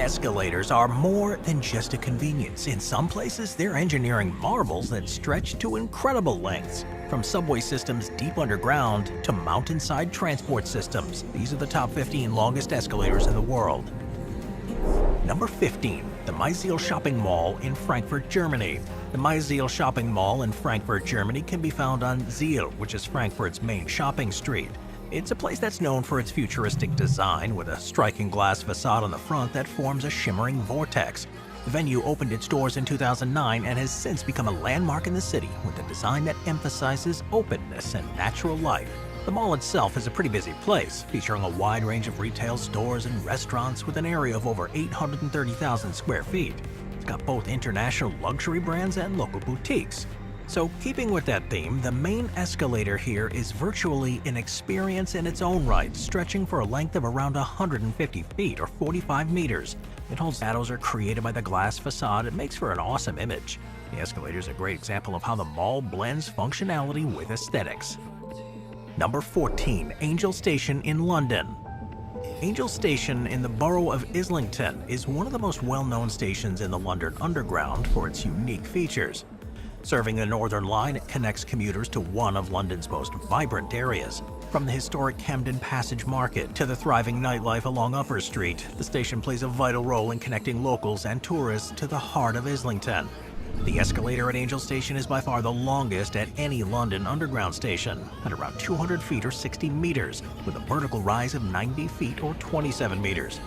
Escalators are more than just a convenience. In some places, they're engineering marvels that stretch to incredible lengths. From subway systems deep underground to mountainside transport systems, these are the top 15 longest escalators in the world. Number 15. The Maisiel Shopping Mall in Frankfurt, Germany. The Maisiel Shopping Mall in Frankfurt, Germany can be found on Ziel, which is Frankfurt's main shopping street. It's a place that's known for its futuristic design, with a striking glass facade on the front that forms a shimmering vortex. The venue opened its doors in 2009 and has since become a landmark in the city, with a design that emphasizes openness and natural light. The mall itself is a pretty busy place, featuring a wide range of retail stores and restaurants with an area of over 830,000 square feet. It's got both international luxury brands and local boutiques. So, keeping with that theme, the main escalator here is virtually an experience in its own right, stretching for a length of around 150 feet or 45 meters. It holds shadows are created by the glass facade. It makes for an awesome image. The escalator is a great example of how the mall blends functionality with aesthetics. Number 14. Angel Station in London. Angel Station in the borough of Islington is one of the most well-known stations in the London Underground for its unique features. Serving the Northern Line, it connects commuters to one of London's most vibrant areas. From the historic Camden Passage Market to the thriving nightlife along Upper Street, the station plays a vital role in connecting locals and tourists to the heart of Islington. The escalator at Angel Station is by far the longest at any London Underground station, at around 200 feet or 60 meters, with a vertical rise of 90 feet or 27 meters.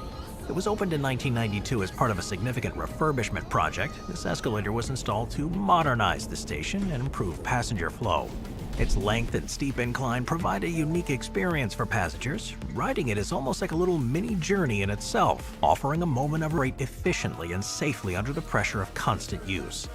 It was opened in 1992 as part of a significant refurbishment project. This escalator was installed to modernize the station and improve passenger flow. Its length and steep incline provide a unique experience for passengers. Riding it is almost like a little mini journey in itself, offering a moment of rate efficiently and safely under the pressure of constant use.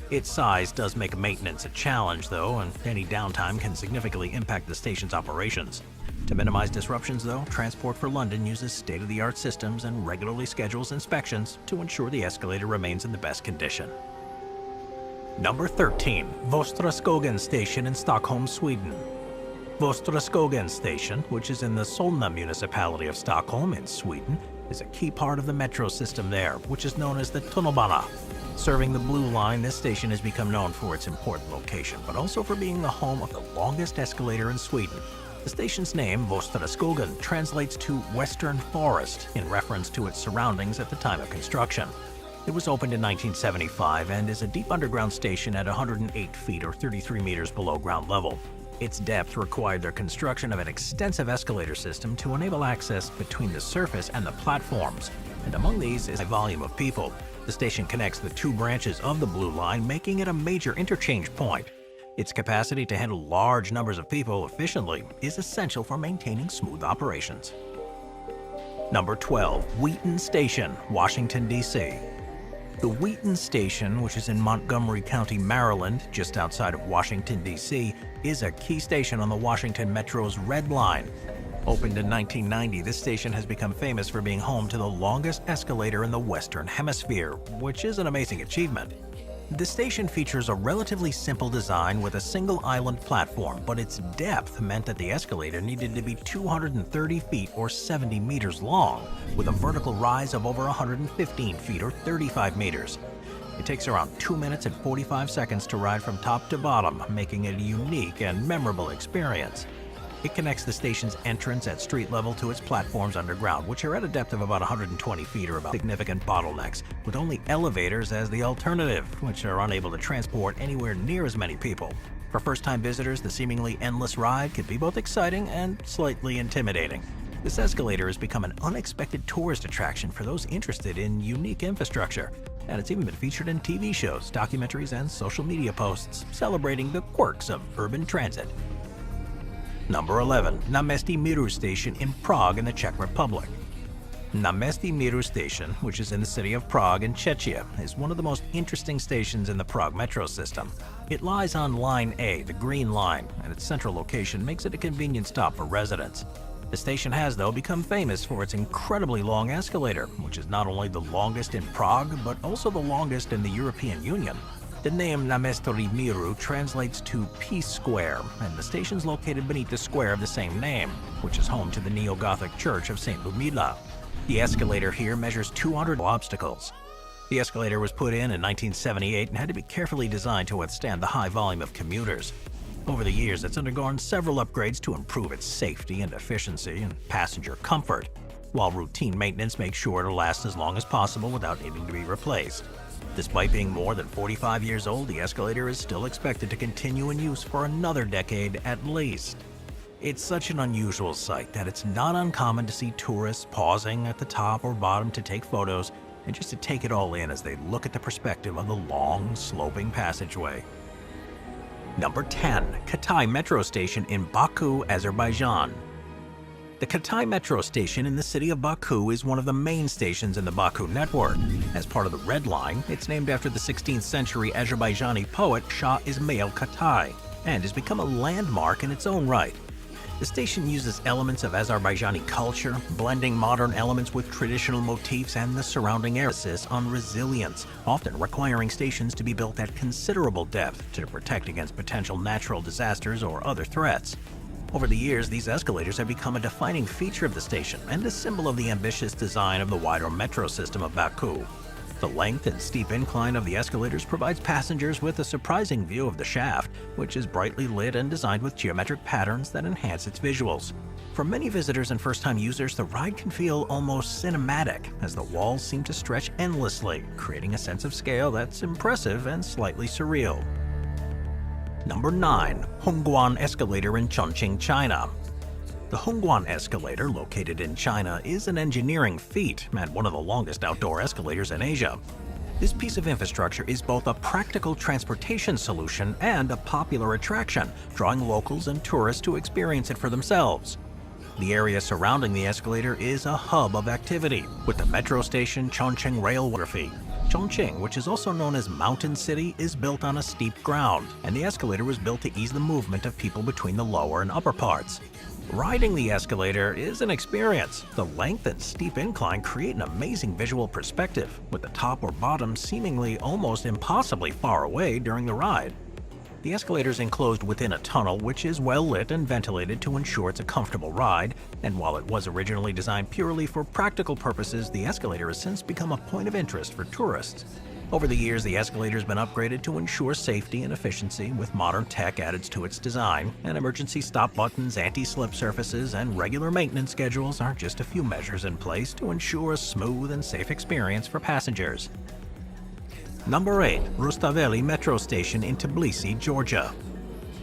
Its size does make maintenance a challenge, though, and any downtime can significantly impact the station's operations. To minimize disruptions, though, Transport for London uses state-of-the-art systems and regularly schedules inspections to ensure the escalator remains in the best condition. Number 13. Västraskogen Station in Stockholm, Sweden. Västraskogen Station, which is in the Solna municipality of Stockholm in Sweden, is a key part of the metro system there, which is known as the tunnelbana. Serving the Blue Line, this station has become known for its important location, but also for being the home of the longest escalator in Sweden. The station's name, Västraskogen, translates to Western Forest, in reference to its surroundings at the time of construction. It was opened in 1975 and is a deep underground station at 108 feet or 33 meters below ground level. Its depth required the construction of an extensive escalator system to enable access between the surface and the platforms, and among these is a volume of people. The station connects the two branches of the Blue Line, making it a major interchange point. Its capacity to handle large numbers of people efficiently is essential for maintaining smooth operations. Number 12. Wheaton Station, Washington, D.C. The Wheaton Station, which is in Montgomery County, Maryland, just outside of Washington, D.C., is a key station on the Washington Metro's Red Line. Opened in 1990, this station has become famous for being home to the longest escalator in the Western Hemisphere, which is an amazing achievement. The station features a relatively simple design with a single island platform, but its depth meant that the escalator needed to be 230 feet or 70 meters long, with a vertical rise of over 115 feet or 35 meters. It takes around 2 minutes and 45 seconds to ride from top to bottom, making it a unique and memorable experience. It connects the station's entrance at street level to its platforms underground, which are at a depth of about 120 feet or about significant bottlenecks, with only elevators as the alternative, which are unable to transport anywhere near as many people. For first-time visitors, the seemingly endless ride can be both exciting and slightly intimidating. This escalator has become an unexpected tourist attraction for those interested in unique infrastructure, and it's even been featured in TV shows, documentaries, and social media posts celebrating the quirks of urban transit. Number 11. Náměstí Míru Station in Prague in the Czech Republic. Náměstí Míru Station, which is in the city of Prague in Czechia, is one of the most interesting stations in the Prague metro system. It lies on Line A, the Green Line, and its central location makes it a convenient stop for residents. The station has, though, become famous for its incredibly long escalator, which is not only the longest in Prague, but also the longest in the European Union. The name Náměstí Míru translates to Peace Square, and the station is located beneath the square of the same name, which is home to the neo-Gothic church of St. Ludmila. The escalator here measures 200 obstacles. The escalator was put in 1978 and had to be carefully designed to withstand the high volume of commuters. Over the years, it's undergone several upgrades to improve its safety and efficiency and passenger comfort, while routine maintenance makes sure it'll last as long as possible without needing to be replaced. Despite being more than 45 years old, the escalator is still expected to continue in use for another decade at least. It's such an unusual sight that it's not uncommon to see tourists pausing at the top or bottom to take photos and just to take it all in as they look at the perspective of the long, sloping passageway. Number 10. Katai Metro Station in Baku, Azerbaijan. The Katai Metro Station in the city of Baku is one of the main stations in the Baku network. As part of the Red Line, it's named after the 16th century Azerbaijani poet Shah Ismail Katai and has become a landmark in its own right. The station uses elements of Azerbaijani culture, blending modern elements with traditional motifs and the surrounding emphasis on resilience, often requiring stations to be built at considerable depth to protect against potential natural disasters or other threats. Over the years, these escalators have become a defining feature of the station and a symbol of the ambitious design of the wider metro system of Baku. The length and steep incline of the escalators provides passengers with a surprising view of the shaft, which is brightly lit and designed with geometric patterns that enhance its visuals. For many visitors and first-time users, the ride can feel almost cinematic, as the walls seem to stretch endlessly, creating a sense of scale that's impressive and slightly surreal. Number 9. Hongguan Escalator in Chongqing, China. The Hongguan Escalator, located in China, is an engineering feat and one of the longest outdoor escalators in Asia. This piece of infrastructure is both a practical transportation solution and a popular attraction, drawing locals and tourists to experience it for themselves. The area surrounding the escalator is a hub of activity, with the metro station Chongqing Railway. Chongqing, which is also known as Mountain City, is built on a steep ground, and the escalator was built to ease the movement of people between the lower and upper parts. Riding the escalator is an experience. The length and steep incline create an amazing visual perspective, with the top or bottom seemingly almost impossibly far away during the ride. The escalator is enclosed within a tunnel which is well lit and ventilated to ensure it's a comfortable ride, and while it was originally designed purely for practical purposes, the escalator has since become a point of interest for tourists. Over the years, the escalator has been upgraded to ensure safety and efficiency, with modern tech added to its design, and emergency stop buttons, anti-slip surfaces, and regular maintenance schedules are just a few measures in place to ensure a smooth and safe experience for passengers. Number 8. Rustaveli Metro Station in Tbilisi, Georgia.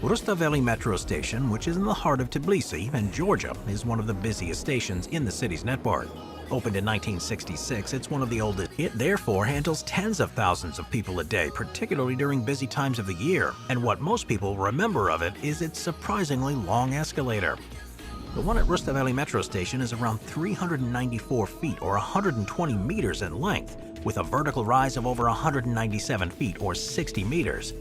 Rustaveli Metro Station, which is in the heart of Tbilisi and Georgia, is one of the busiest stations in the city's network. Opened in 1966, it's one of the oldest. It therefore handles tens of thousands of people a day, particularly during busy times of the year, and what most people remember of it is its surprisingly long escalator. The one at Rustaveli Metro Station is around 394 feet or 120 meters in length, with a vertical rise of over 197 feet or 60 meters.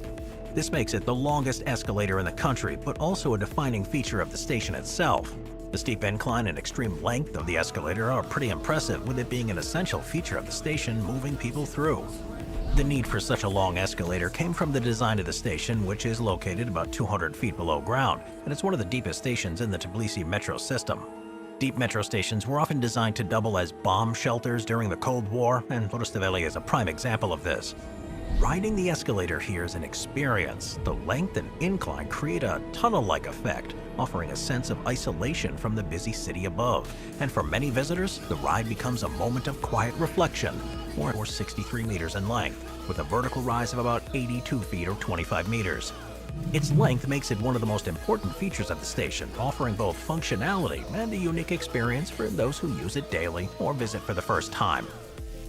This makes it the longest escalator in the country, but also a defining feature of the station itself. The steep incline and extreme length of the escalator are pretty impressive, with it being an essential feature of the station moving people through. The need for such a long escalator came from the design of the station, which is located about 200 feet below ground, and it's one of the deepest stations in the Tbilisi metro system. Deep metro stations were often designed to double as bomb shelters during the Cold War, and Rustaveli is a prime example of this. Riding the escalator here is an experience. The length and incline create a tunnel-like effect, offering a sense of isolation from the busy city above. And for many visitors, the ride becomes a moment of quiet reflection, or 63 meters in length, with a vertical rise of about 82 feet or 25 meters. Its length makes it one of the most important features of the station, offering both functionality and a unique experience for those who use it daily or visit for the first time.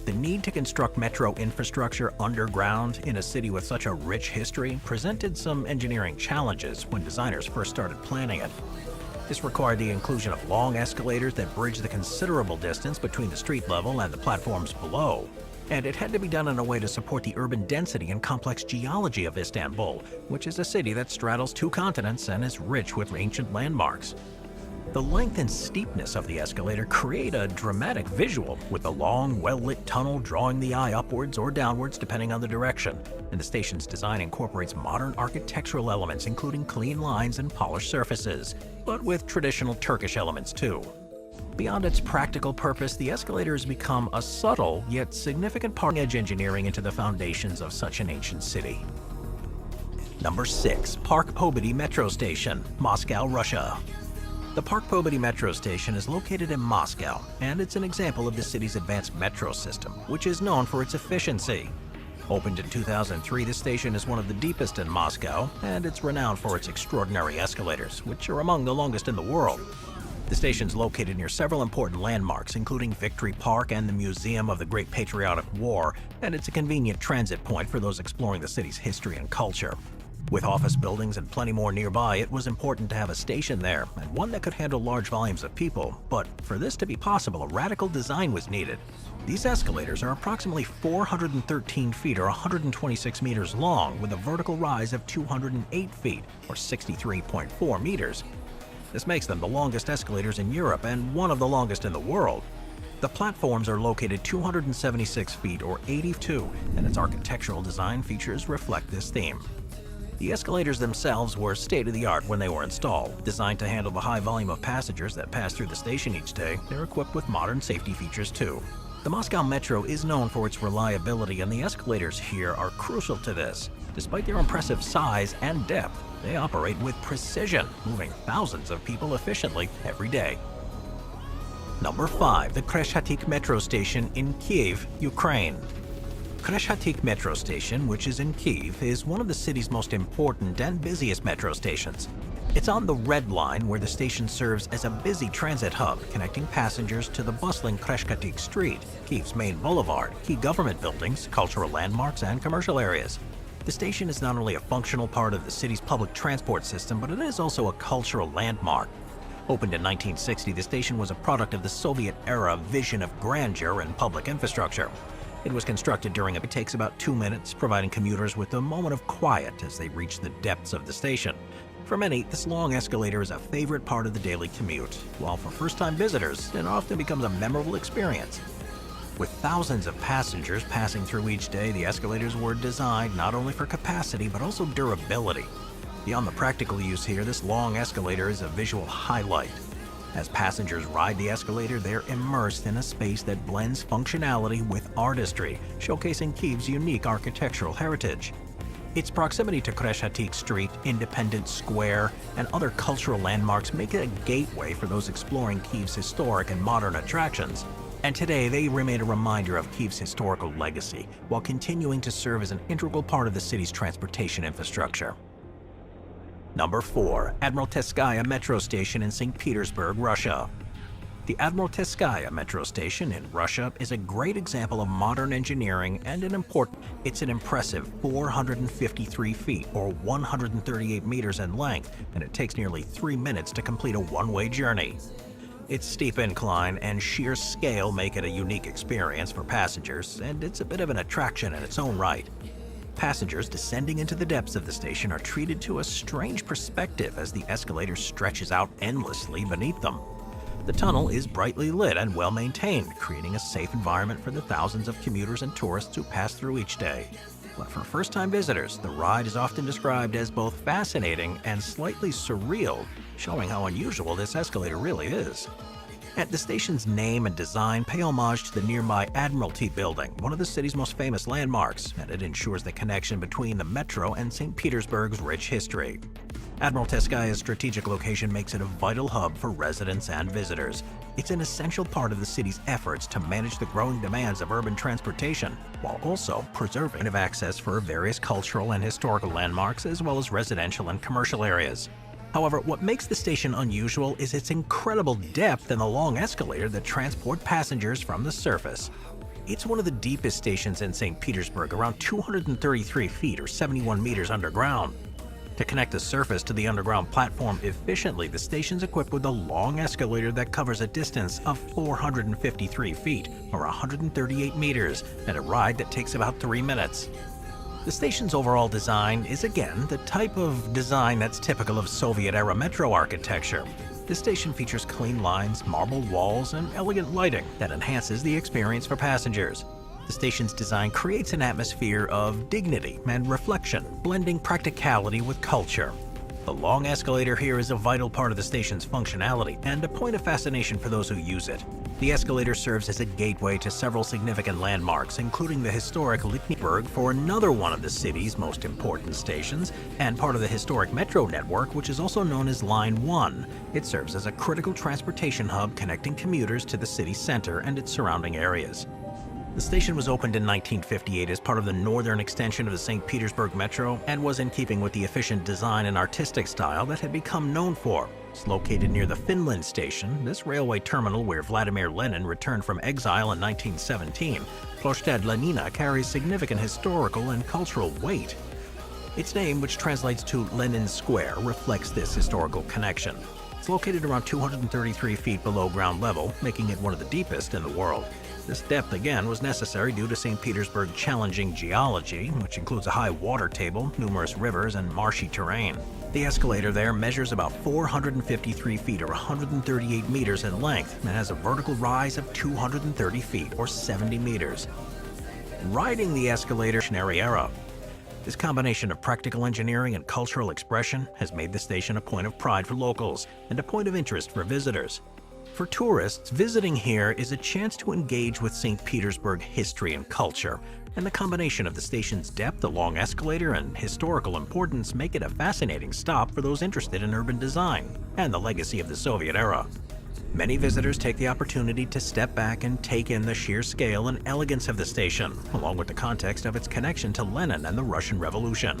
The need to construct metro infrastructure underground in a city with such a rich history presented some engineering challenges when designers first started planning it. This required the inclusion of long escalators that bridge the considerable distance between the street level and the platforms below. And it had to be done in a way to support the urban density and complex geology of Istanbul, which is a city that straddles two continents and is rich with ancient landmarks. The length and steepness of the escalator create a dramatic visual, with the long, well-lit tunnel drawing the eye upwards or downwards depending on the direction, and the station's design incorporates modern architectural elements including clean lines and polished surfaces, but with traditional Turkish elements too. Beyond its practical purpose, the escalator has become a subtle yet significant part of edge engineering into the foundations of such an ancient city. Number 6. Park Pobedi Metro Station, Moscow, Russia. The Park Pobedi Metro Station is located in Moscow, and it's an example of the city's advanced metro system, which is known for its efficiency. Opened in 2003, the station is one of the deepest in Moscow, and it's renowned for its extraordinary escalators, which are among the longest in the world. The station is located near several important landmarks, including Victory Park and the Museum of the Great Patriotic War, and it's a convenient transit point for those exploring the city's history and culture. With office buildings and plenty more nearby, it was important to have a station there, and one that could handle large volumes of people. But for this to be possible, a radical design was needed. These escalators are approximately 413 feet or 126 meters long, with a vertical rise of 208 feet or 63.4 meters. This makes them the longest escalators in Europe and one of the longest in the world. The platforms are located 276 feet or 82, and its architectural design features reflect this theme. The escalators themselves were state-of-the-art when they were installed. Designed to handle the high volume of passengers that pass through the station each day, they're equipped with modern safety features too. The Moscow Metro is known for its reliability, and the escalators here are crucial to this. Despite their impressive size and depth, they operate with precision, moving thousands of people efficiently every day. Number 5. The Khreshchatyk Metro Station in Kyiv, Ukraine. Khreshchatyk Metro Station, which is in Kyiv, is one of the city's most important and busiest metro stations. It's on the Red Line, where the station serves as a busy transit hub, connecting passengers to the bustling Khreshchatyk Street, Kyiv's main boulevard, key government buildings, cultural landmarks, and commercial areas. The station is not only a functional part of the city's public transport system, but it is also a cultural landmark. Opened in 1960, the station was a product of the Soviet-era vision of grandeur and public infrastructure. It was constructed during it takes about 2 minutes, providing commuters with a moment of quiet as they reach the depths of the station. For many, this long escalator is a favorite part of the daily commute, while for first-time visitors, it often becomes a memorable experience. With thousands of passengers passing through each day, the escalators were designed not only for capacity but also durability. Beyond the practical use here, this long escalator is a visual highlight. As passengers ride the escalator, they're immersed in a space that blends functionality with artistry, showcasing Kyiv's unique architectural heritage. Its proximity to Khreshchatyk Street, Independence Square, and other cultural landmarks make it a gateway for those exploring Kyiv's historic and modern attractions. And today, they remain a reminder of Kyiv's historical legacy, while continuing to serve as an integral part of the city's transportation infrastructure. Number 4. Admiralteskaya Metro Station in St. Petersburg, Russia. The Admiralteskaya Metro Station in Russia is a great example of modern engineering and it's an impressive 453 feet or 138 meters in length, and it takes nearly 3 minutes to complete a one-way journey. Its steep incline and sheer scale make it a unique experience for passengers, and it's a bit of an attraction in its own right. Passengers descending into the depths of the station are treated to a strange perspective as the escalator stretches out endlessly beneath them. The tunnel is brightly lit and well-maintained, creating a safe environment for the thousands of commuters and tourists who pass through each day. But for first-time visitors, the ride is often described as both fascinating and slightly surreal, showing how unusual this escalator really is. And the station's name and design pay homage to the nearby Admiralty Building, one of the city's most famous landmarks, and it ensures the connection between the metro and St. Petersburg's rich history. Admiralteskaya's strategic location makes it a vital hub for residents and visitors. It's an essential part of the city's efforts to manage the growing demands of urban transportation, while also preserving access for various cultural and historical landmarks as well as residential and commercial areas. However, what makes the station unusual is its incredible depth and the long escalator that transport passengers from the surface. It's one of the deepest stations in St. Petersburg, around 233 feet or 71 meters underground. To connect the surface to the underground platform efficiently, the station's equipped with a long escalator that covers a distance of 453 feet or 138 meters and a ride that takes about 3 minutes. The station's overall design is again the type of design that's typical of Soviet-era metro architecture. The station features clean lines, marble walls, and elegant lighting that enhances the experience for passengers. The station's design creates an atmosphere of dignity and reflection, blending practicality with culture. The long escalator here is a vital part of the station's functionality and a point of fascination for those who use it. The escalator serves as a gateway to several significant landmarks, including the historic Lichtenberg for another one of the city's most important stations, and part of the historic metro network, which is also known as Line 1. It serves as a critical transportation hub connecting commuters to the city center and its surrounding areas. The station was opened in 1958 as part of the northern extension of the St. Petersburg Metro and was in keeping with the efficient design and artistic style that had become known for. It's located near the Finland Station, this railway terminal where Vladimir Lenin returned from exile in 1917. Ploštad Lenina carries significant historical and cultural weight. Its name, which translates to Lenin Square, reflects this historical connection. It's located around 233 feet below ground level, making it one of the deepest in the world. This depth again was necessary due to St. Petersburg's challenging geology, which includes a high water table, numerous rivers, and marshy terrain. The escalator there measures about 453 feet or 138 meters in length and has a vertical rise of 230 feet or 70 meters. Riding the escalator in the era. This combination of practical engineering and cultural expression has made the station a point of pride for locals and a point of interest for visitors. For tourists, visiting here is a chance to engage with St. Petersburg history and culture, and the combination of the station's depth, the long escalator, and historical importance make it a fascinating stop for those interested in urban design and the legacy of the Soviet era. Many visitors take the opportunity to step back and take in the sheer scale and elegance of the station, along with the context of its connection to Lenin and the Russian Revolution.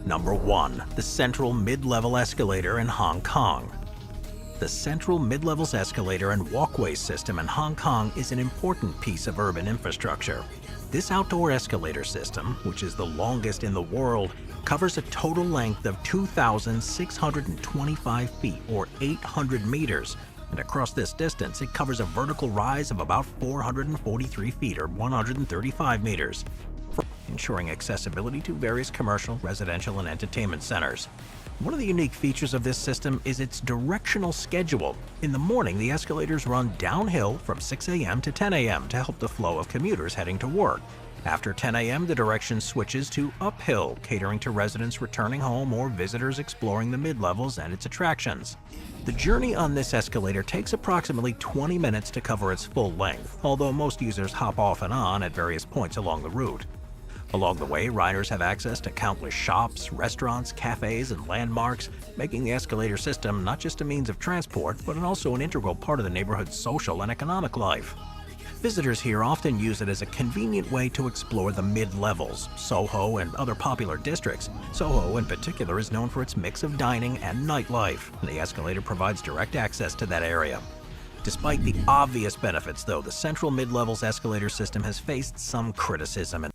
Number 1. The Central Mid-Level Escalator in Hong Kong. The Central Mid-Levels Escalator and Walkway system in Hong Kong is an important piece of urban infrastructure. This outdoor escalator system, which is the longest in the world, covers a total length of 2,625 feet or 800 meters, and across this distance it covers a vertical rise of about 443 feet or 135 meters, ensuring accessibility to various commercial, residential, and entertainment centers. One of the unique features of this system is its directional schedule. In the morning, the escalators run downhill from 6 a.m. to 10 a.m. to help the flow of commuters heading to work. After 10 a.m., the direction switches to uphill, catering to residents returning home or visitors exploring the mid-levels and its attractions. The journey on this escalator takes approximately 20 minutes to cover its full length, although most users hop off and on at various points along the route. Along the way, riders have access to countless shops, restaurants, cafes, and landmarks, making the escalator system not just a means of transport, but also an integral part of the neighborhood's social and economic life. Visitors here often use it as a convenient way to explore the mid-levels, Soho, and other popular districts. Soho, in particular, is known for its mix of dining and nightlife, and the escalator provides direct access to that area. Despite the obvious benefits, though, the Central Mid-Levels escalator system has faced some criticism.